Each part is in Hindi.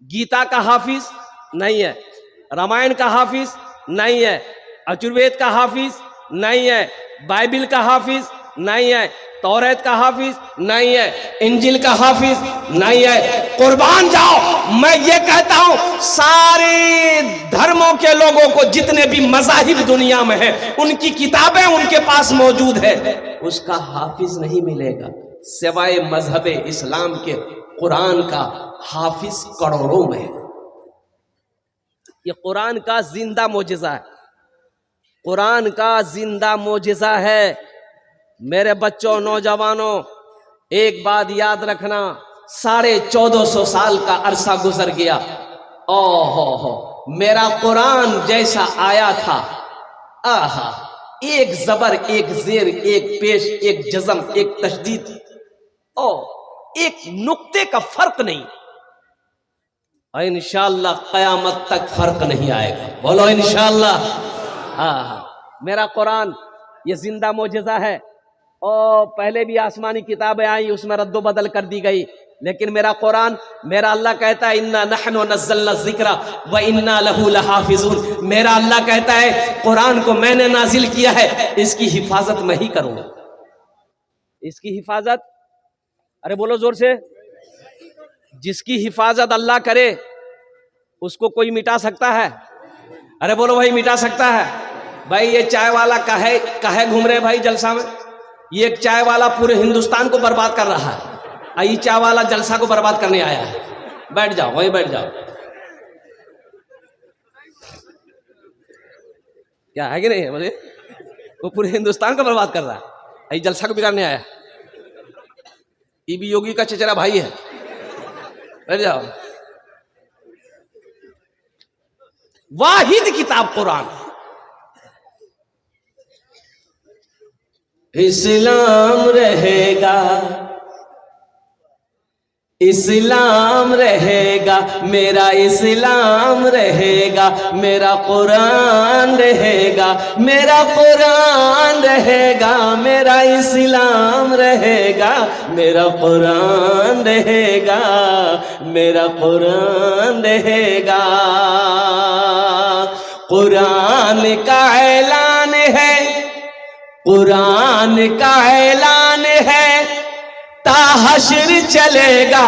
गीता का हाफिज नहीं है, रामायण का हाफिज नहीं है, अजुर्वेद का हाफिज नहीं है, बाइबिल का हाफिज नहीं है, तौरात का हाफिज नहीं है, इंजिल का हाफिज नहीं है। कुर्बान जाओ, मैं ये कहता हूं सारे धर्मों के लोगों को, जितने भी मज़ाहिब दुनिया में हैं, उनकी किताबें उनके पास मौजूद है, उसका हाफिज नहीं मिलेगा सिवाय मजहब इस्लाम के कुरान का हाफिज करोड़ों में है। ये कुरान का जिंदा मोजिजा है, कुरान का जिंदा मोजिजा है। मेरे बच्चों, नौजवानों, एक बात याद रखना, 1450 साल का अरसा गुजर गया। ओहो, मेरा कुरान जैसा आया था, आहा, एक जबर, एक जेर, एक पेश, एक जज़म, एक तशदीद, ओ एक नुक्ते का फर्क नहीं, और इंशाअल्लाह क़यामत तक फर्क नहीं आएगा। बोलो इंशाअल्लाह। हाँ, मेरा कुरान ये जिंदा मोजिज़ा है। और पहले भी आसमानी किताबें आई, उसमें रद्दो बदल कर दी गई, लेकिन मेरा कुरान, मेरा अल्लाह कहता है इन्ना नहनु नज़्ज़लना ज़िक्रा व इन्ना लहू लहाफ़िज़ून। मेरा अल्लाह कहता है कुरान को मैंने नाजिल किया है, इसकी हिफाजत मैं ही करूंगा। इसकी हिफाजत, अरे बोलो जोर से, जिसकी हिफाजत अल्लाह करे उसको कोई मिटा सकता है? अरे बोलो भाई, मिटा सकता है? भाई ये चाय वाला काहे घूम रहे भाई जलसा में? ये एक चाय वाला पूरे हिंदुस्तान को बर्बाद कर रहा है, ये चाय वाला जलसा को बर्बाद करने आया है। बैठ जाओ, वहीं बैठ जाओ। क्या है कि नहीं है? बोले वो पूरे हिंदुस्तान को बर्बाद कर रहा है, ये जलसा को बिगाड़ने आया। ये भी योगी का चचेरा भाई है। बैठ जाओ। वाहिद किताब कुरान। इस्लाम रहेगा, इस्लाम रहेगा, मेरा इस्लाम रहेगा, मेरा कुरान रहेगा, मेरा कुरान रहेगा, मेरा इस्लाम रहेगा, मेरा कुरान रहेगा, मेरा कुरान रहेगा। कुरान का ऐलान है, कुरान का ऐलान है, ताहश्र चलेगा,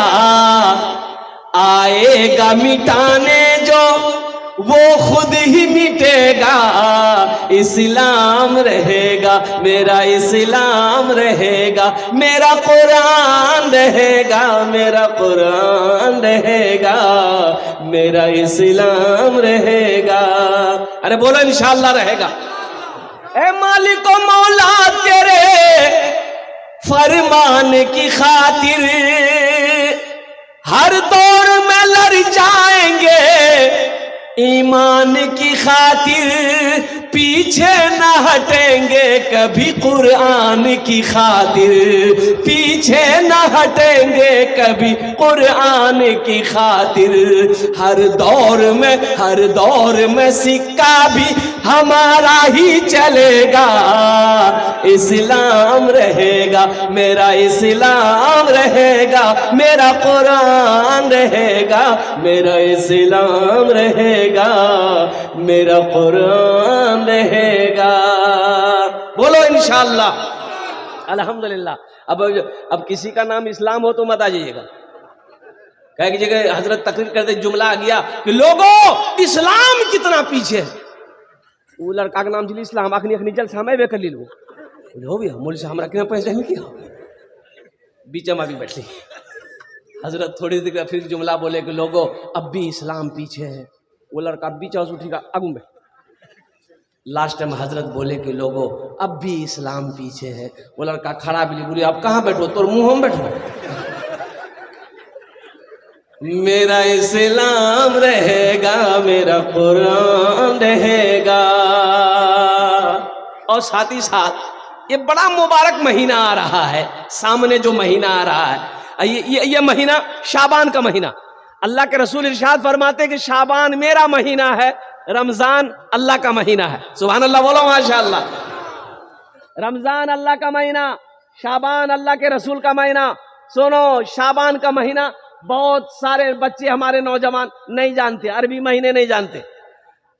आएगा मिटाने जो वो खुद ही मिटेगा। इस्लाम रहेगा, मेरा इस्लाम रहेगा, मेरा कुरान रहेगा, मेरा कुरान रहेगा, मेरा इस्लाम रहेगा। अरे बोलो इंशाअल्लाह रहेगा। ए मालिक ओ मौला तेरे फरमान की खातिर हर दौर में लड़ जाएंगे, ईमान की खातिर पीछे न हटेंगे कभी, कुरान की खातिर पीछे न हटेंगे कभी, कुरान की खातिर। हर दौर में सिक्का भी हमारा ही चलेगा। इस्लाम रहेगा, मेरा इस्लाम रहेगा, मेरा कुरान रहेगा, मेरा इस्लाम रहेगा, मेरा कुरान रहेगा। बोलो इंशाअल्लाह, अल्हम्दुलिल्लाह। अब किसी का नाम इस्लाम हो तो मत आ जाइएगा। कह जगह हजरत तकरीर करते जुमला आ गया कि लोगों इस्लाम कितना पीछे है। वो लड़का का नाम जिल इस्लाम अखनी जलसा में कर ली हो भी मोल से हमरा क्यों पैसे नहीं किया बीच में भी बैठी। हजरत थोड़ी देर फिर जुमला बोले कि लोगों अब भी इस्लाम पीछे है। वो लड़का बीच उठेगा आगू में। लास्ट में हजरत बोले कि लोगों अब भी इस्लाम पीछे है। वो लड़का खड़ा भी बोले आप कहाँ बैठो, तोर मुंह में बैठो। मेरा इस्लाम रहेगा, मेरा कुरान रहेगा। और साथ ही साथ ये बड़ा मुबारक महीना आ रहा है, सामने जो महीना आ रहा है ये महीना शाबान का महीना। अल्लाह के रसूल इरशाद फरमाते कि शाबान मेरा महीना है, रमजान अल्लाह का महीना है। सुभान अल्लाह, बोलो माशाअल्लाह। रमजान अल्लाह का महीना, शाबान अल्लाह के रसूल का महीना। सुनो, शाबान का महीना बहुत सारे बच्चे हमारे नौजवान नहीं जानते, अरबी महीने नहीं जानते,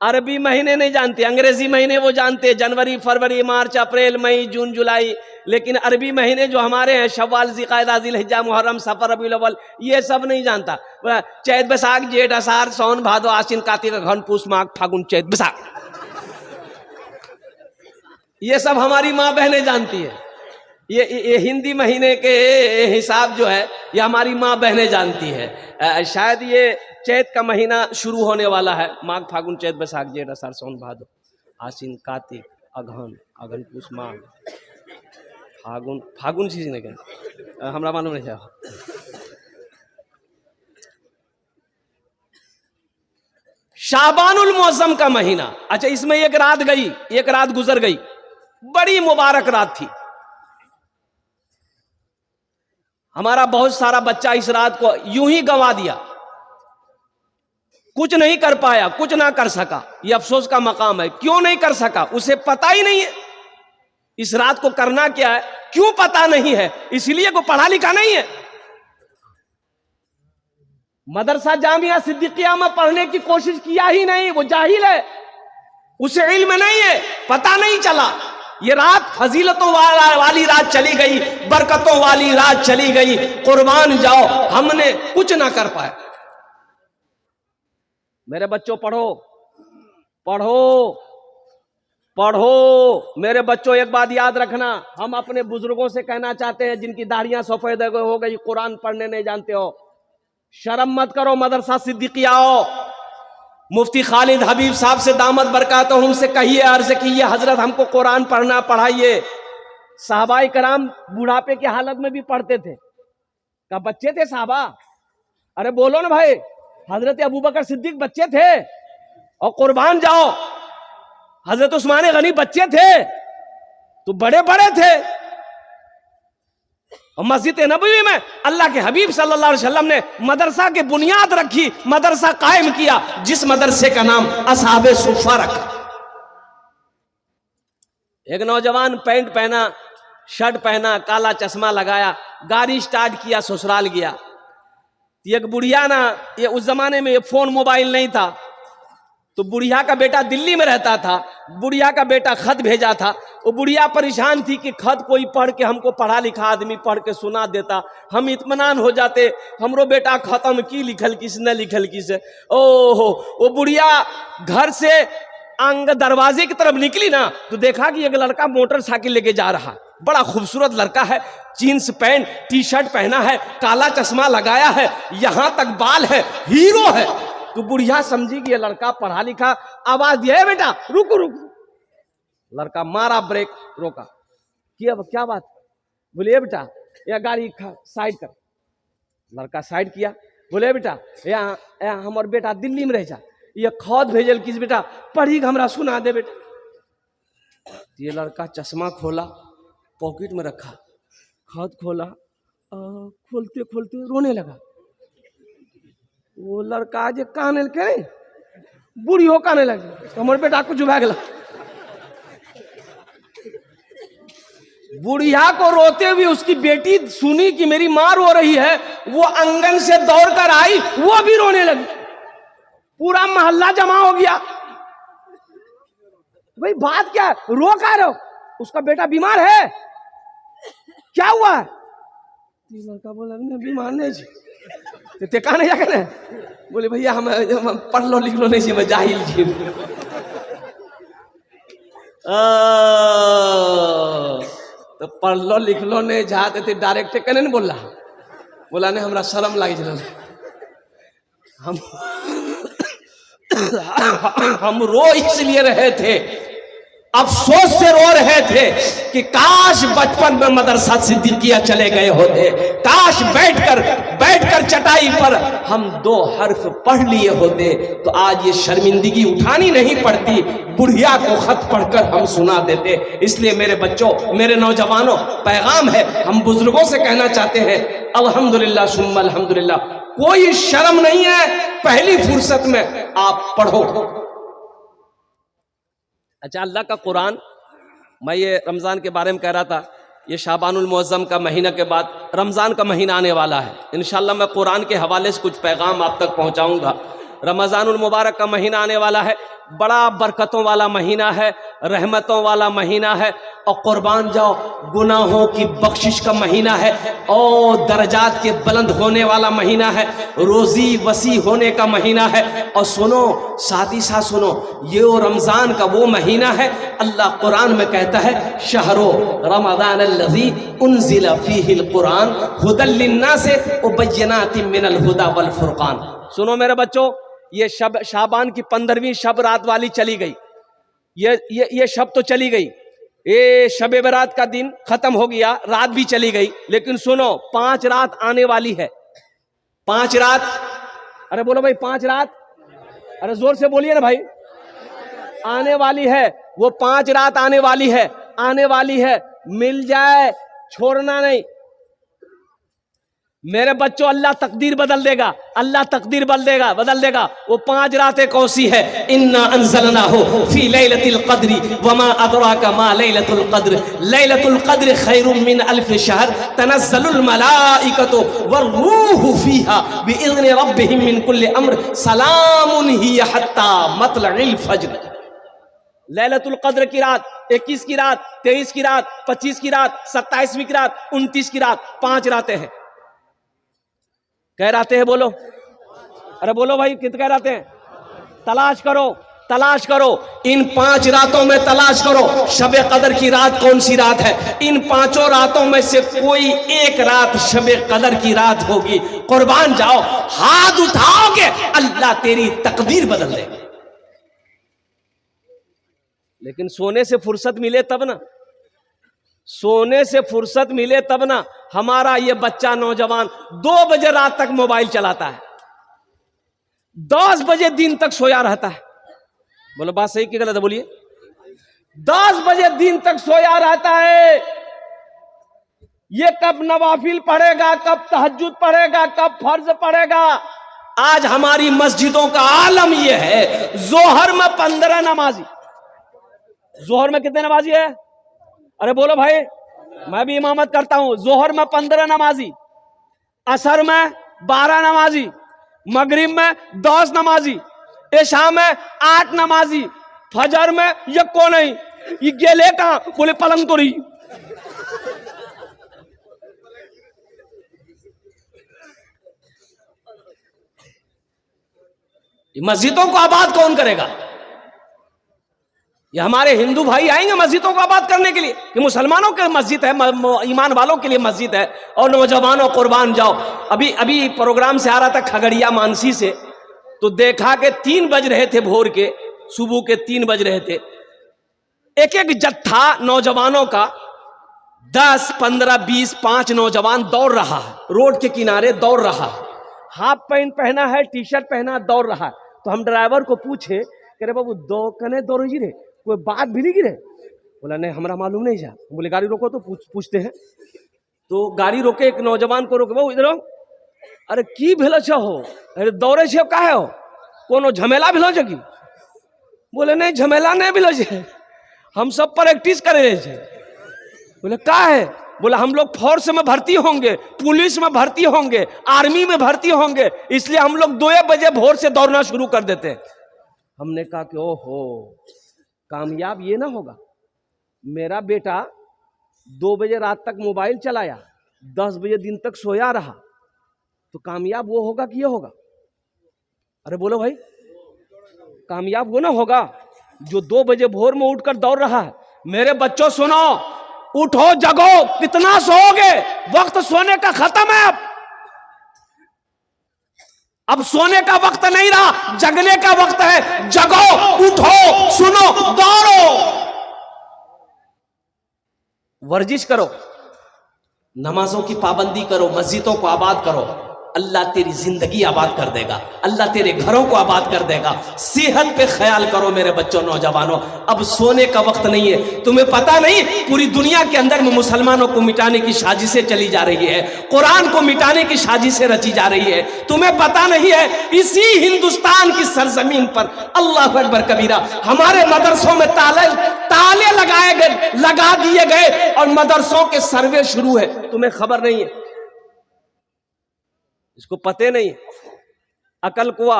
अरबी महीने नहीं जानते, अंग्रेजी महीने वो जानते, जनवरी, फरवरी, मार्च, अप्रैल, मई, जून, जुलाई, लेकिन अरबी महीने जो हमारे हैं शव्वाल, ज़िलक़ादा, ज़िलहिज्जा, मुहर्रम, सफर, रबीउल अव्वल, ये सब नहीं जानता। चैत, बैसाख, जेठ, आषाढ़, सावन, भादो, आश्विन, कार्तिक, अगहन, पूस, माघ, फागुन, चैत, बैसाख, ये सब हमारी माँ बहनें जानती है। ये हिंदी महीने के हिसाब जो है ये हमारी माँ बहनें जानती है। शायद ये चैत का महीना शुरू होने वाला है, माघ, फागुन, चैत, बैसाख, जेठ, आषाढ़, सावन, भादो, आश्विन, कार्तिक, अगहन, अगहन, पूस, माघ, फागुन, फागुन चीज नहीं कह हमरा मालूम नहीं है। शाबानुल मौसम का महीना, अच्छा इसमें एक रात गई, एक रात गुजर गई, बड़ी मुबारक रात थी। हमारा बहुत सारा बच्चा इस रात को यूं ही गंवा दिया, कुछ नहीं कर पाया, कुछ ना कर सका। यह अफसोस का मकाम है। क्यों नहीं कर सका? उसे पता ही नहीं है इस रात को करना क्या है। क्यों पता नहीं है? इसलिए को पढ़ा लिखा नहीं है। मदरसा जामिया सिद्दीकिया में पढ़ने की कोशिश किया ही नहीं, वो जाहिल है, उसे इल्म नहीं है, पता नहीं चला। ये रात फजीलतों वाली रात चली गई, बरकतों वाली रात चली गई, कुर्बान जाओ, हमने कुछ ना कर पाए। मेरे बच्चों पढ़ो पढ़ो पढ़ो। मेरे बच्चों एक बात याद रखना, हम अपने बुजुर्गों से कहना चाहते हैं जिनकी दाढ़ियां सफेद हो गई, कुरान पढ़ने नहीं जानते हो, शर्म मत करो, मदरसा सिद्दीकिया आओ। मुफ्ती खालिद हबीब साहब से दामद बरकातहू उनसे कहिए, अर्ज कीजिए, हजरत हमको कुरान पढ़ना पढ़ाइए। साहबाए कराम बुढ़ापे की हालत में भी पढ़ते थे। क्या बच्चे थे साहबा? अरे बोलो ना भाई, हजरत अबू बकर सिद्दीक बच्चे थे, और कुर्बान जाओ हजरत उस्मान गनी बच्चे थे, तो बड़े बड़े थे। और मस्जिद नबवी में अल्लाह के हबीब सल्लल्लाहु अलैहि वसल्लम ने मदरसा की बुनियाद रखी, मदरसा कायम किया, जिस मदरसे का नाम असहाबे सुफ़ा रखा। एक नौजवान पैंट पहना, शर्ट पहना, काला चश्मा लगाया, गाड़ी स्टार्ट किया, ससुराल गया। एक बुढ़िया ना, ये उस जमाने में ये फोन मोबाइल नहीं था, तो बुढ़िया का बेटा दिल्ली में रहता था, बुढ़िया का बेटा खत भेजा था। वो बुढ़िया परेशान थी कि खत कोई पढ़ के हमको, पढ़ा लिखा आदमी पढ़ के सुना देता, हम इत्मीनान हो जाते, हमरो बेटा खत्म की लिखल किस न लिखल किस। ओहो, वो बुढ़िया घर से अंग दरवाजे की तरफ निकली ना, तो देखा कि एक लड़का मोटरसाइकिल लेके जा रहा, बड़ा खूबसूरत लड़का है, जीन्स पैंट टी शर्ट पहना है, काला चश्मा लगाया है, यहां तक बाल है, हीरो है। तो बुढ़िया समझी कि ये लड़का पढ़ा लिखा। आवाज दिया, बेटा रुको रुको। लड़का मारा ब्रेक, रोका, क्या बात? बोले बेटा यह गाड़ी साइड कर। लड़का साइड किया। बोले बेटा यहाँ हमार बेटा दिल्ली में रह जा, ये खत भेजल किस बेटा, पढ़ी हमरा सुना दे बेटा। ये लड़का चश्मा खोला, पॉकेट में रखा, खत खोला, खोलते खोलते रोने लगा। वो लड़का जे काने के बूढ़ी हो काने लगे, हमारे बेटा कुछ भा गया। बुढ़िया को रोते हुए उसकी बेटी सुनी कि मेरी मां रो रही है, वो आंगन से दौड़कर आई, वो भी रोने लगी। पूरा मोहल्ला जमा हो गया। भाई बात क्या, रो क्या रहो? उसका बेटा बीमार है, क्या हुआ? लड़का बोला बीमार नहीं जी, ते कहा नहीं जाकर। बोले भैया हम पढ़ लो लिख लो नहीं जी, मैं जाहिल जी। तो पढ़ लो लिख लो नहीं जाते थे, डायरेक्ट कहने नहीं बोला, बोला नहीं हमरा शर्म लग जा। हम रो इसलिए रहे थे, अफसोस से रो रहे थे कि काश बचपन में मदरसा सिद्दीकिया चले गए होते, काश बैठकर चटाई पर हम 2 हर्फ पढ़ लिए होते, तो आज ये शर्मिंदगी उठानी नहीं पड़ती, बुढ़िया को खत पढ़कर हम सुना देते। इसलिए मेरे बच्चों, मेरे नौजवानों, पैगाम है, हम बुजुर्गों से कहना चाहते हैं, अल्हम्दुलिल्लाह सुम्मा अल्हम्दुलिल्लाह, कोई शर्म नहीं है, पहली फुर्सत में आप पढ़ो। अच्छा, अल्लाह का कुरान, मैं ये रमज़ान के बारे में कह रहा था, ये शाबानुल मुअज़्ज़म का महीना के बाद रमज़ान का महीना आने वाला है। इंशाअल्लाह मैं कुरान के हवाले से कुछ पैगाम आप तक पहुंचाऊंगा। रमज़ानुल मुबारक का महीना आने वाला है, बड़ा बरकतों वाला महीना है, रहमतों वाला महीना है, और कुर्बान जाओ गुनाहों की बख्शिश का महीना है, और दर्जात के बुलंद होने वाला महीना है, रोज़ी वसी होने का महीना है। और सुनो साथ ही साथ सुनो, ये रमज़ान का वो महीना है, अल्लाह कुरान में कहता है शहरो रमज़ान अल्लज़ी उन्ज़िला फ़ीहिल कुरान हुदल लिन्नास व बय्यिनातिम मिनल हुदा वल फुरक़ान। सुनो मेरे बच्चों, ये शब शाबान की 15वीं शब रात वाली चली गई, ये शब तो चली गई, ये शब बरात का दिन खत्म हो गया, रात भी चली गई। लेकिन सुनो 5 रात आने वाली है, 5 रात, अरे बोलो भाई 5 रात, अरे जोर से बोलिए ना भाई, आने वाली है। वो 5 रात आने वाली है, आने वाली है, मिल जाए छोड़ना नहीं मेरे बच्चों। अल्लाह तकदीर बदल देगा, अल्लाह तकदीर बदल देगा। वो 5 रातें कौन सी है? इन्ना अंज़लनाहु फी लैलतिल क़द्रि वमा अदराका मा लैलतुल क़द्र लैलतुल क़द्र खैरुम मिन अल्फ शहर तनज़्ज़लुल मलाइकतु वर्रूहु फीहा बिइज़्नि रब्बिहिम मिन कुल्लि अम्र सलामुन हिय हत्ता मतलइल फज्र। लैलतुल क़द्र की रात, 21 की रात, 23 की रात, 25 की रात, 27वीं की रात, 29 की रात, 5 रातें हैं। कह रातें हैं बोलो, अरे बोलो भाई कितने कह रातें हैं? तलाश करो, तलाश करो, इन 5 रातों में तलाश करो शबे कदर की रात कौन सी रात है। इन 5 रातों में से कोई एक रात शबे कदर की रात होगी। कुर्बान जाओ, हाथ उठाओगे अल्लाह तेरी तकदीर बदल दे। लेकिन सोने से फुर्सत मिले तब ना, सोने से फुर्सत मिले तब ना। हमारा ये बच्चा नौजवान 2 बजे रात तक मोबाइल चलाता है, 10 बजे दिन तक सोया रहता है। बोलो बात सही कि गलत है? बोलिए। 10 बजे दिन तक सोया रहता है। ये कब नवाफिल पढ़ेगा, कब तहज्जुद पढ़ेगा, कब फर्ज पढ़ेगा? आज हमारी मस्जिदों का आलम यह है, जोहर में 15 नमाजी। जोहर में कितने नमाजी है? अरे बोलो भाई, मैं भी इमामत करता हूं। जोहर में 15 नमाजी, असर में 12 नमाजी, मगरिब में 10 नमाजी, इशा में 8 नमाजी, फजर में ये कौन नहीं, ये गेले कहां? बोले पलंग तो रही। मस्जिदों को आबाद कौन करेगा? ये हमारे हिंदू भाई आएंगे मस्जिदों को आबाद करने के लिए कि मुसलमानों के मस्जिद है, ईमान वालों के लिए मस्जिद है। और नौजवानों कुर्बान जाओ। अभी प्रोग्राम से आ रहा था खगड़िया मानसी से, तो देखा कि 3 बज रहे थे भोर के, सुबह के 3 बज रहे थे। एक एक जत्था नौजवानों का 10, 15, 20, 5 नौजवान दौड़ रहा है, रोड के किनारे दौड़ रहा है, हाफ पैंट पहना है, टी शर्ट पहना, दौड़ रहा है। तो हम ड्राइवर को पूछे कि रे बाबू दो कने दौड़ जी रे, कोई बात भी नहीं गिरे? बोला नहीं हमारा मालूम नहीं जा। बोले गाड़ी रोको तो पूछते हैं। तो गाड़ी रोके, एक नौजवान को रोके, वो इधर हो, अरे की भेलो छ हो, अरे दौड़े छे काहे हो, कोनो झमेला भेलो छ की? बोले नहीं झमेला नहीं भेलो छे, हम सब प्रैक्टिस करे रहे छे। बोले का है? बोला हम लोग फोर्स में भर्ती होंगे, पुलिस में भर्ती होंगे, आर्मी में भर्ती होंगे, इसलिए हम लोग 2 बजे भोर से दौड़ना शुरू कर देते हैं। हमने कहा कि ओहो, कामयाब ये ना होगा, मेरा बेटा 2 बजे रात तक मोबाइल चलाया, 10 बजे दिन तक सोया रहा, तो कामयाब वो होगा कि ये होगा? अरे बोलो भाई, कामयाब वो ना होगा जो 2 बजे भोर में उठकर दौड़ रहा है। मेरे बच्चों सुनो, उठो जगो, कितना सोओगे? वक्त सोने का खत्म है। अब सोने का वक्त नहीं रहा, जगने का वक्त है। जगो, उठो, सुनो, दौड़ो, वर्जिश करो, नमाजों की पाबंदी करो, मस्जिदों को आबाद करो। अल्लाह तेरी जिंदगी आबाद कर देगा, अल्लाह तेरे घरों को आबाद कर देगा। सेहत पे ख्याल करो मेरे बच्चों, नौजवानों। अब सोने का वक्त नहीं है। तुम्हें पता नहीं पूरी दुनिया के अंदर में मुसलमानों को मिटाने की साजिशें चली जा रही है, कुरान को मिटाने की साजिशें रची जा रही है। तुम्हें पता नहीं है इसी हिंदुस्तान की सरजमीन पर, अल्लाह अकबर कबीरा, हमारे मदरसों में ताले लगाए गए, लगा दिए गए और मदरसों के सर्वे शुरू है। तुम्हें खबर नहीं है, इसको पते नहीं। अकल कुआ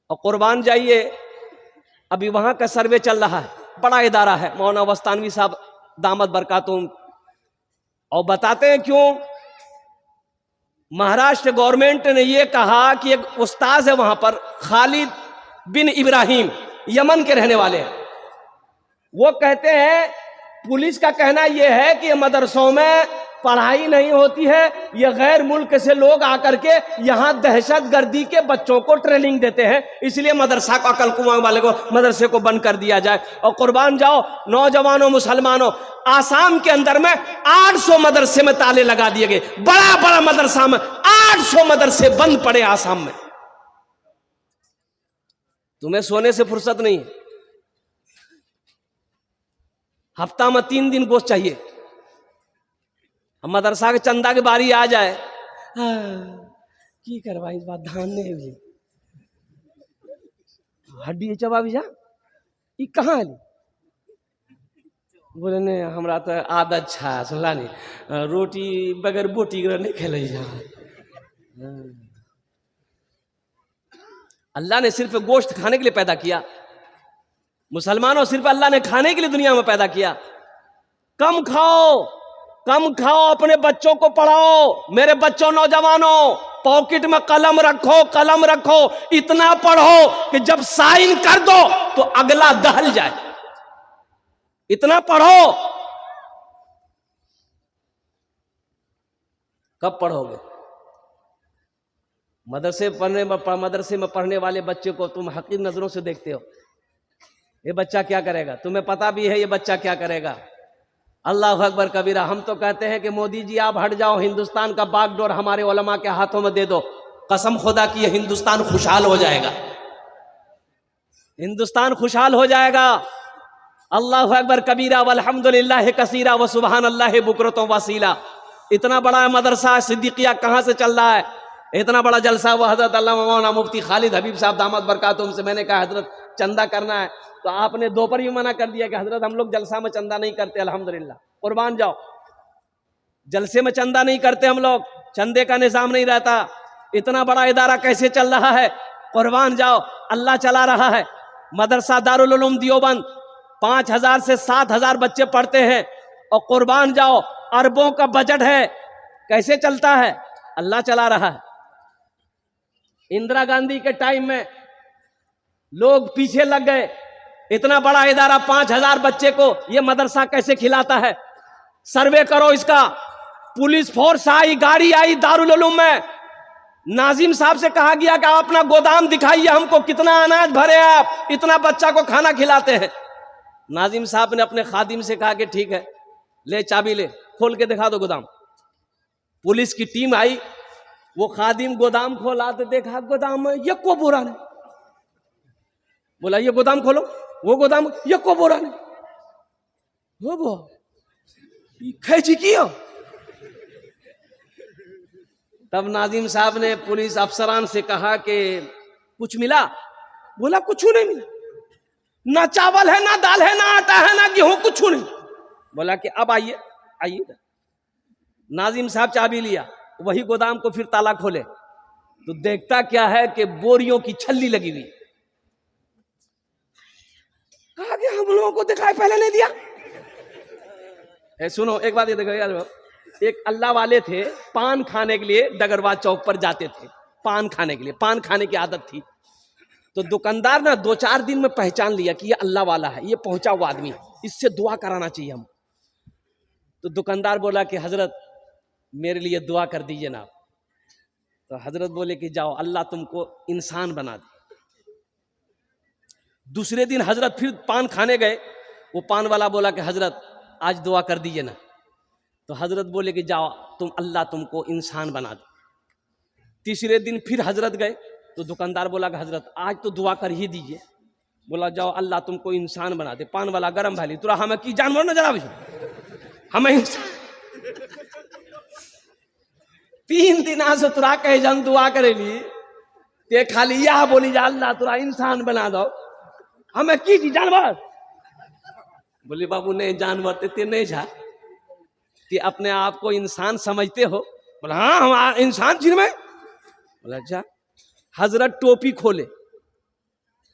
और कुर्बान जाइए, अभी वहां का सर्वे चल रहा है, बड़ा इदारा है, मौलाना वस्तानवी साहब दामद बरकातुम, और बताते हैं क्यों। महाराष्ट्र गवर्नमेंट ने यह कहा कि एक उस्ताद है वहां पर, खालिद बिन इब्राहिम, यमन के रहने वाले हैं। वो कहते हैं पुलिस का कहना यह है कि मदरसों में पढ़ाई नहीं होती है, ये गैर मुल्क से लोग आकर के यहां दहशतगर्दी के बच्चों को ट्रेनिंग देते हैं, इसलिए मदरसा को, अकल कुआं वाले को, मदरसे को बंद कर दिया जाए। और कुर्बान जाओ नौजवानों, मुसलमानों, आसाम के अंदर में 800 मदरसे में ताले लगा दिए गए, बड़ा बड़ा मदरसा में 800 मदरसे बंद पड़े आसाम में। तुम्हें सोने से फुर्सत नहीं, हफ्ता में 3 दिन गोश्त चाहिए। मदरसा के चंदा की बारी आ जाए, की करवा इस बात धान ने भी हड्डी चबा भी जा, ये कहाँ है? बोले ने हमरा तो आदत छा, सुनला नहीं, रोटी बगैर बोटी नहीं खेले जा। अल्लाह ने सिर्फ गोश्त खाने के लिए पैदा किया, मुसलमानों सिर्फ अल्लाह ने खाने के लिए दुनिया में पैदा किया। कम खाओ, कम खाओ, अपने बच्चों को पढ़ाओ। मेरे बच्चों, नौजवानों, पॉकेट में कलम रखो, कलम रखो, इतना पढ़ो कि जब साइन कर दो तो अगला दहल जाए, इतना पढ़ो। कब पढ़ोगे? मदरसे में पढ़ने वाले बच्चे को तुम हकीर नजरों से देखते हो, ये बच्चा क्या करेगा? तुम्हें पता भी है ये बच्चा क्या करेगा। अल्लाह अकबर कबीरा। हम तो कहते हैं कि मोदी जी आप हट जाओ, हिंदुस्तान का बागडोर हमारे उलमा के हाथों में दे दो, कसम खुदा की हिंदुस्तान खुशहाल हो जाएगा, हिंदुस्तान खुशहाल हो जाएगा। अल्लाह अकबर कबीरा वल्हम्दुलिल्लाह कसीरा व सुबहान अल्लाह बुकरतों वसीला। इतना बड़ा मदरसा सिद्दीकिया कहाँ से चल रहा है, इतना बड़ा जलसा। वह हजरत अल्लामा मौलाना मुफ्ती खालिद हबीब साहब दामद बरकातुहू से मैंने कहा हजरत चंदा करना है, तो आपने दोपहर ही मना कर दिया कि हजरत हम लोग जलसा में चंदा नहीं करते। अल्हम्दुलिल्लाह, कुर्बान जाओ, जलसे में चंदा नहीं करते हम लोग, चंदे का निजाम नहीं रहता। इतना बड़ा इदारा कैसे चल रहा है, कुर्बान जाओ, अल्लाह चला रहा है। मदरसा दारुल उलूम देवबंद 5000 से 7000 बच्चे पढ़ते हैं, और कुर्बान जाओ अरबों का बजट है, कैसे चलता है? अल्लाह चला रहा है। इंदिरा गांधी के टाइम में लोग पीछे लग गए, इतना बड़ा इदारा 5000 बच्चे को ये मदरसा कैसे खिलाता है? सर्वे करो इसका। पुलिस फोर्स आई, गाड़ी आई दारुल उलूम में, नाजिम साहब से कहा गया कि आप अपना गोदाम दिखाइए हमको, कितना अनाज भरे आप, इतना बच्चा को खाना खिलाते हैं। नाजिम साहब ने अपने खादिम से कहा कि ठीक है, ले चाबी ले, खोल के दिखा दो गोदाम। पुलिस की टीम आई, वो खादिम गोदाम खोला तो देखा गोदाम में यको बोरा नहीं। बोला ये गोदाम खोलो, वो गोदाम यको बोरा नहीं, वो खैची किया। तब नाजिम साहब ने पुलिस अफसरान से कहा कि कुछ मिला? बोला कुछ नहीं मिला, ना चावल है, ना दाल है, ना आटा है, ना गेहूं, कुछ नहीं। बोला कि अब आइए आइए। नाजिम साहब चाबी लिया, वही गोदाम को फिर ताला खोले तो देखता क्या है कि बोरियों की छल्ली लगी हुई। कहा कि हम लोगों को दिखाई पहले नहीं दिया। सुनो एक बात ये देखो यार, एक अल्लाह वाले थे, पान खाने के लिए डगरवा चौक पर जाते थे, पान खाने के लिए, पान खाने की आदत थी। तो दुकानदार ना 2-4 दिन में पहचान लिया कि ये अल्लाह वाला है, ये पहुंचा हुआ आदमी, इससे दुआ कराना चाहिए हम। तो दुकानदार बोला कि हजरत मेरे लिए दुआ कर दीजिए ना। तो हजरत बोले कि जाओ, अल्लाह तुमको इंसान बना दे। दूसरे दिन हजरत फिर पान खाने गए, वो पान वाला बोला कि हजरत आज दुआ कर दीजिए ना। तो तो हजरत बोले कि जाओ तुम, अल्लाह तुमको इंसान बना दे। तीसरे दिन फिर हजरत गए तो दुकानदार बोला कि हजरत आज तो दुआ कर ही दीजिए। बोला जाओ अल्लाह तुमको इंसान बना दे। पान वाला गरम भाली तुरा हमें की जानवर नजर आवे, हमें इंसान। 3 दिन से तुरा कहे जन दुआ करेली ते खाली यह बोली जा अल्लाह तुरा इंसान बना दो, हमें की जी जानवर। बोली बाबू नहीं जानवर ते नहीं जा, कि अपने आप को इंसान समझते हो। बोला हाँ हम इंसान चीज में। बोला अच्छा। हजरत टोपी खोले,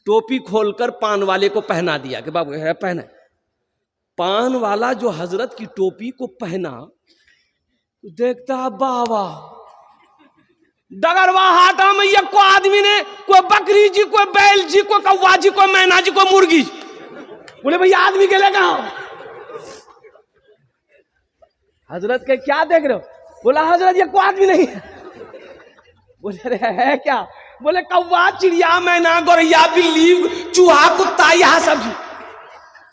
टोपी खोलकर पान वाले को पहना दिया कि बाबू है पहना। पान वाला जो हजरत की टोपी को पहना तो देखता बाबा डगरवा हाटा में ये को आदमी ने, कोई बकरी जी, कोई बैल जी, कोई कौवा जी, कोई मैना जी, कोई मुर्गी। बोले भैया आदमी के लिए कहा। हजरत के क्या देख रहे हो? बोला हजरत ये कोई आदमी नहीं है। बोले अरे है क्या? बोले कौवा, चिड़िया, मैना, गौरैया, बिल्ली, चूहा, कुत्ता, यहाँ सब जी।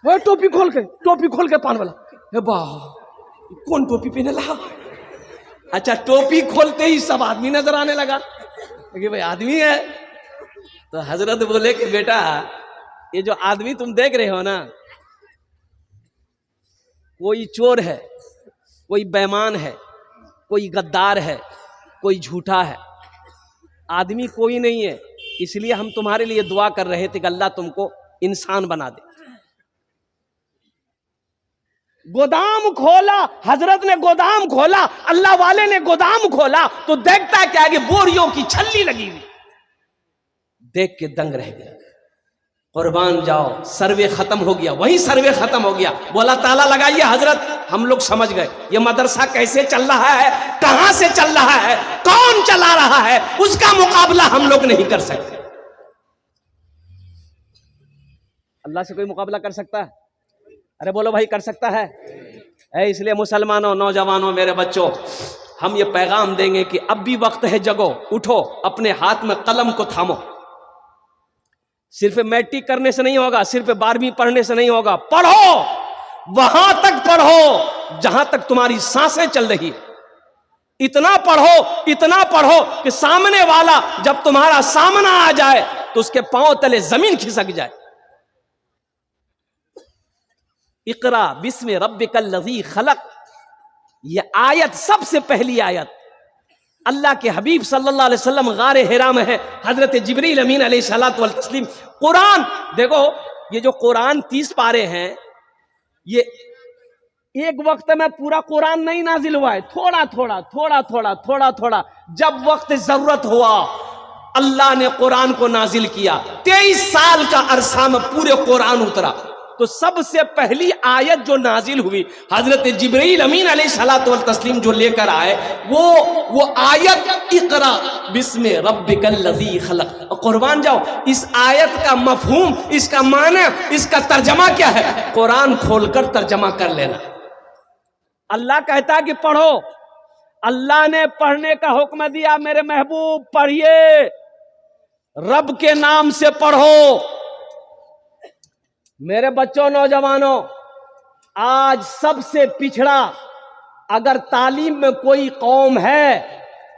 वो टोपी खोल के पान वाला, हे वाह कौन टोपी पहने लगा। अच्छा टोपी खोलते ही सब आदमी नजर आने लगा कि भाई आदमी है। तो हजरत बोले कि बेटा ये जो आदमी तुम देख रहे हो ना, कोई चोर है, कोई बेईमान है, कोई गद्दार है, कोई झूठा है, आदमी कोई नहीं है। इसलिए हम तुम्हारे लिए दुआ कर रहे थे कि अल्लाह तुमको इंसान बना दे। गोदाम खोला, हजरत ने गोदाम खोला, अल्लाह वाले ने गोदाम खोला तो देखता क्या कि बोरियों की छल्ली लगी हुई। देख के दंग रह गया। कुर्बान जाओ, सर्वे खत्म हो गया, वही सर्वे खत्म हो गया। बोला ताला लगाइए हजरत, हम लोग समझ गए ये मदरसा कैसे चल रहा है, कहां से चल रहा है, कौन चला रहा है, उसका मुकाबला हम लोग नहीं कर सकते। अल्लाह से कोई मुकाबला कर सकता है? अरे बोलो भाई कर सकता है? इसलिए मुसलमानों, नौजवानों, मेरे बच्चों, हम ये पैगाम देंगे कि अब भी वक्त है, जगो, उठो, अपने हाथ में कलम को थामो। सिर्फ मैट्रिक करने से नहीं होगा, सिर्फ 12वीं पढ़ने से नहीं होगा, पढ़ो, वहां तक पढ़ो जहां तक तुम्हारी सांसें चल रही। इतना पढ़ो कि सामने वाला जब तुम्हारा सामना आ जाए तो उसके पांव तले जमीन खिसक जाए। इकरा बिस्मि रब्बिकल लज़ी खलक, यह आयत सबसे पहली आयत अल्लाह के हबीब सल्लल्लाहु अलैहि वसल्लम गारे हिरा में है। हजरत जिब्रील अमीन अलैहिस्सलातु वल तस्लीम। कुरान देखो, ये जो कुरान 30 पारे हैं, ये एक वक्त में पूरा कुरान नहीं नाजिल हुआ है, थोड़ा। जब वक्त जरूरत हुआ अल्लाह ने कुरान को नाजिल किया। 23 साल का अरसा में पूरे कुरान उतरा। तो सबसे पहली आयत जो नाजिल हुई हजरत जिब्रील अमीन अलैहिस्सलातु वल तस्लीम जो लेकर आए, वो आयत इकरा बिस्मि रब्बिकल लज़ी खलक। कुर्बान जाओ, इस आयत का मफहूम, इसका माने, इसका तर्जमा क्या है, कुरान खोलकर तर्जमा कर लेना। अल्लाह कहता कि पढ़ो, अल्लाह ने पढ़ने का हुक्म दिया, मेरे महबूब पढ़िए, रब के नाम से पढ़ो। मेरे बच्चों, नौजवानों, आज सबसे पिछड़ा अगर तालीम में कोई कौम है,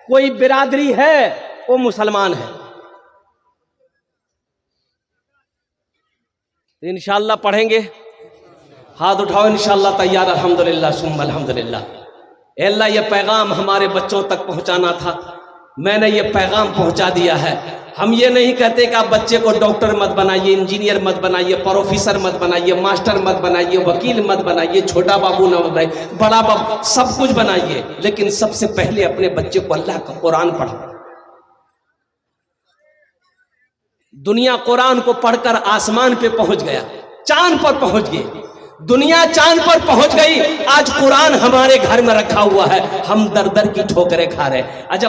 कोई बिरादरी है, वो मुसलमान है। इंशाअल्लाह पढ़ेंगे, हाथ उठाओ, इंशाअल्लाह तैयार। अल्हम्दुलिल्लाह सुम्मा अल्हम्दुलिल्लाह। अल्लाह ये पैगाम हमारे बच्चों तक पहुंचाना था, मैंने ये पैगाम पहुंचा दिया है। हम ये नहीं कहते कि आप बच्चे को डॉक्टर मत बनाइए, इंजीनियर मत बनाइए, प्रोफेसर मत बनाइए, मास्टर मत बनाइए, वकील मत बनाइए, छोटा बाबू न बनाइए, बड़ा बाबू, सब कुछ बनाइए, लेकिन सबसे पहले अपने बच्चे को अल्लाह का कुरान पढ़ाओ। दुनिया कुरान को पढ़कर आसमान पे पहुंच गया, चांद पर पहुंच गए, दुनिया चांद पर पहुंच गई। आज कुरान हमारे घर में रखा हुआ है, हम दर दर की ठोकरें खा रहे हैं। अच्छा